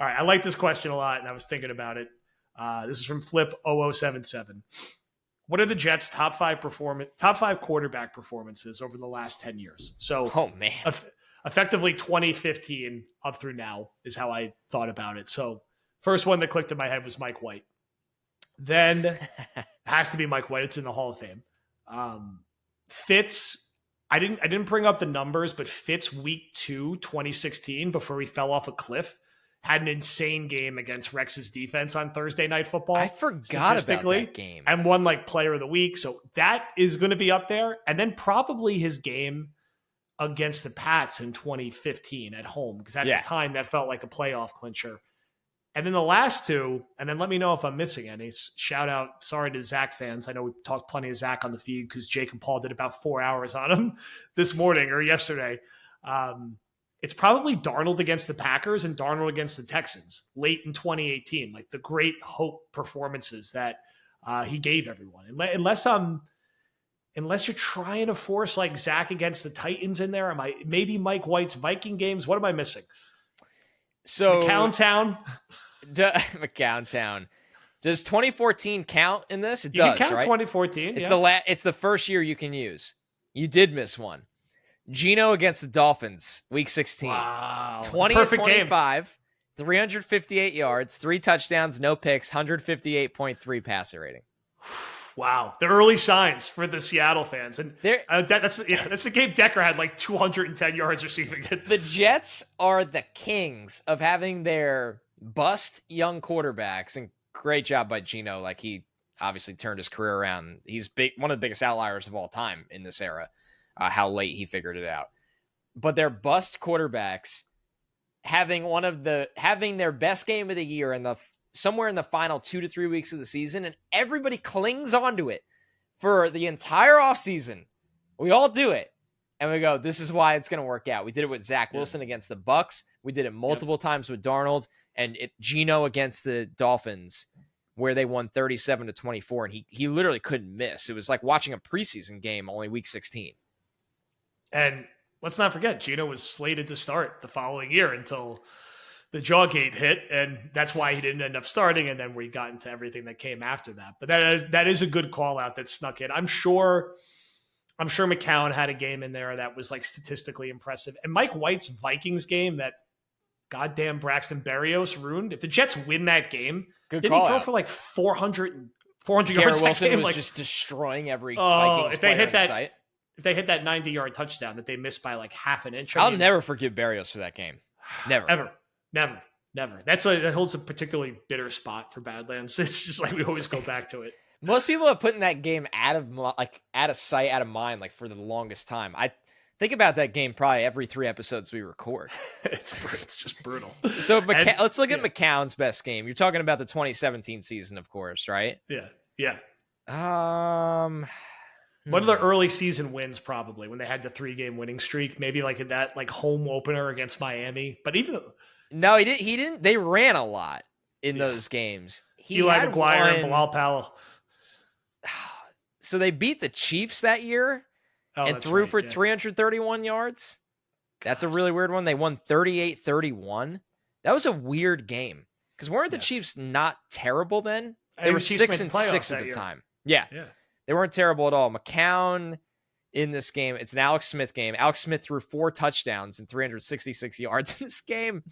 All right, I like this question a lot, and I was thinking about it. This is from Flip0077. What are the Jets' top five quarterback performances over the last 10 years? So, Oh, man. Effectively 2015 up through now is how I thought about it. So, first one that clicked in my head was Mike White. Then it has to be Mike White. It's in the Hall of Fame. Fitz, I didn't bring up the numbers, but Fitz week 2, 2016, before he fell off a cliff, had an insane game against Rex's defense on Thursday Night Football. I forgot about that game. And won like player of the week. So that is going to be up there. And then probably his game against the Pats in 2015 at home, because at the time that felt like a playoff clincher. And then the last two, and then let me know if I'm missing any. Shout out, sorry to Zach fans. I know we talked plenty of Zach on the feed because Jake and Paul did about 4 hours on him this morning or yesterday. It's probably Darnold against the Packers and Darnold against the Texans late in 2018, like the great hope performances that he gave everyone. Unless you're trying to force like Zach against the Titans in there, maybe Mike White's Viking games. What am I missing? So McCown Town. Does 2014 count in this? It you does, can count right? 2014. It's the first year you can use. You did miss one. Geno against the Dolphins, week 16. Wow. 20-25, 358 yards, 3 touchdowns, no picks, 158.3 passer rating. Wow. The early signs for the Seattle fans. And that's the game Decker had like 210 yards receiving it. The Jets are the kings of having their bust young quarterbacks, and great job by Geno. Like, he obviously turned his career around. He's one of the biggest outliers of all time in this era, how late he figured it out. But their bust quarterbacks having their best game of the year in somewhere in the final 2 to 3 weeks of the season, and everybody clings onto it for the entire offseason. We all do it. And we go, this is why it's going to work out. We did it with Zach Wilson against the Bucks. We did it multiple times with Darnold, and Geno against the Dolphins, where they won 37-24, and he literally couldn't miss. It was like watching a preseason game, only week 16. And let's not forget, Geno was slated to start the following year until the Jawgate hit, and that's why he didn't end up starting, and then we got into everything that came after that. But that is a good call out that snuck in. I'm sure McCown had a game in there that was like statistically impressive. And Mike White's Vikings game that goddamn Braxton Berrios ruined. If the Jets win that game, didn't he throw for like 400 yards Wilson that game? Was just destroying every Vikings player in sight. If they hit that 90-yard touchdown that they missed by like half an inch. I'll never forgive Berrios for that game. Never. Ever. Never. That holds a particularly bitter spot for Badlands. It's just like we always go back to it. Most people have put in that game out of sight, out of mind, like for the longest time. I think about that game probably every 3 episodes we record. It's just brutal. So let's look at McCown's best game. You're talking about the 2017 season, of course, right? Yeah. One of the early season wins, probably when they had the 3-game winning streak, maybe like in that like home opener against Miami. But even no, he didn't. They ran a lot in those games. Eli McGuire and Bilal Powell. So they beat the Chiefs that year and threw for 331 yards. That's a really weird one. They won 38-31. That was a weird game because weren't the Chiefs not terrible then? They were 6-6 at the time. Yeah. They weren't terrible at all. McCown in this game, it's an Alex Smith game. Alex Smith threw 4 touchdowns and 366 yards in this game.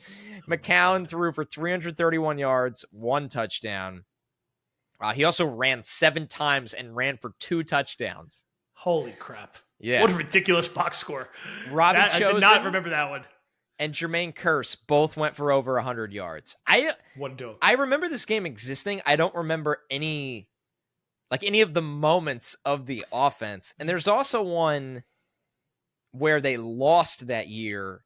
McCown threw for 331 yards, 1 touchdown. He also ran 7 times and ran for 2 touchdowns. Holy crap. Yeah. What a ridiculous box score. Robbie Chosen I did not remember that one. And Jermaine Kearse both went for over 100 yards. I remember this game existing. I don't remember any of the moments of the offense. And there's also one where they lost that year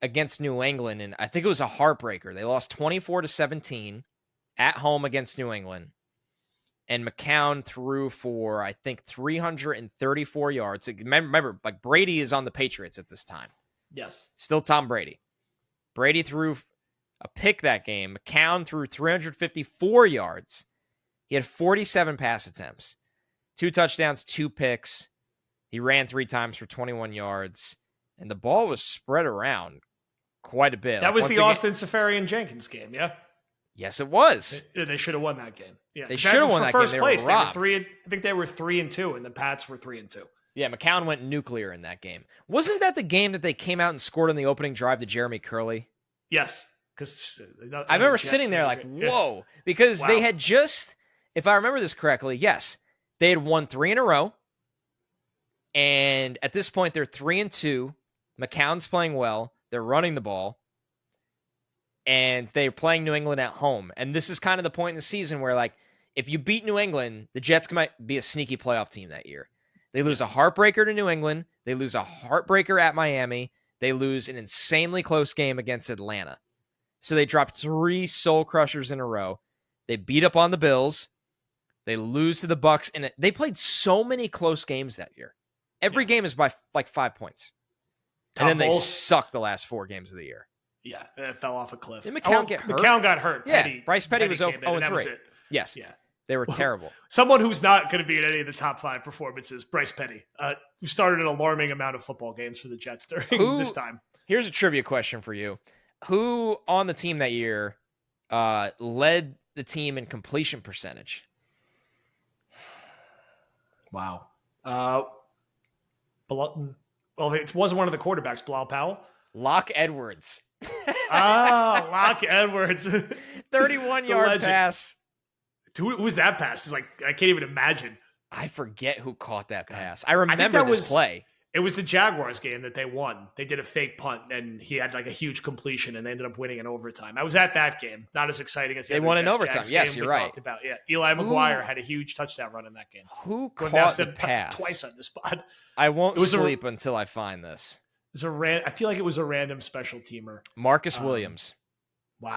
against New England, and I think it was a heartbreaker. They lost 24-17 at home against New England. And McCown threw for, I think, 334 yards. Remember, like Brady is on the Patriots at this time. Yes. Still Tom Brady. Brady threw a pick that game. McCown threw 354 yards. He had 47 pass attempts, 2 touchdowns, 2 picks. He ran 3 times for 21 yards, and the ball was spread around quite a bit. That was the Austin Safarian-Jenkins game, yeah? Yes, it was. They should have won that game. Yeah, they should have won that first game. Place. They were robbed. I think they were 3-2, and the Pats were 3-2. Yeah, McCown went nuclear in that game. Wasn't that the game that they came out and scored on the opening drive to Jeremy Curley? Yes, because I remember sitting there like, whoa, because they had just, if I remember this correctly, yes, they had won 3 in a row, and at this point they're 3-2. McCown's playing well. They're running the ball. And they're playing New England at home. And this is kind of the point in the season where, like, if you beat New England, the Jets might be a sneaky playoff team that year. They lose a heartbreaker to New England. They lose a heartbreaker at Miami. They lose an insanely close game against Atlanta. So they dropped 3 soul crushers in a row. They beat up on the Bills. They lose to the Bucks. And they played so many close games that year. Every game is by like 5 points. And then they sucked the last 4 games of the year. Yeah, it fell off a cliff. Did McCown get hurt? McCown got hurt. Yeah, Bryce Petty was 0-3. Yes. Yeah. They were terrible. Someone who's not going to be in any of the top 5 performances, Bryce Petty, who started an alarming amount of football games for the Jets during this time. Here's a trivia question for you. Who on the team that year led the team in completion percentage? Wow. Well, it wasn't one of the quarterbacks, Bilal Powell. Locke Edwards. Locke Edwards. 31-yard pass. Who was that pass? It's like, I can't even imagine. I forget who caught that pass. I remember this play. It was the Jaguars game that they won. They did a fake punt, and he had like a huge completion, and they ended up winning in overtime. I was at that game. Not as exciting as they won in overtime. Yes, you're right. Talked about. Yeah, Eli McGuire had a huge touchdown run in that game. Who caught the pass? Twice on the spot. I won't sleep until I find this. I feel like it was a random special teamer. Marcus Williams. Wow.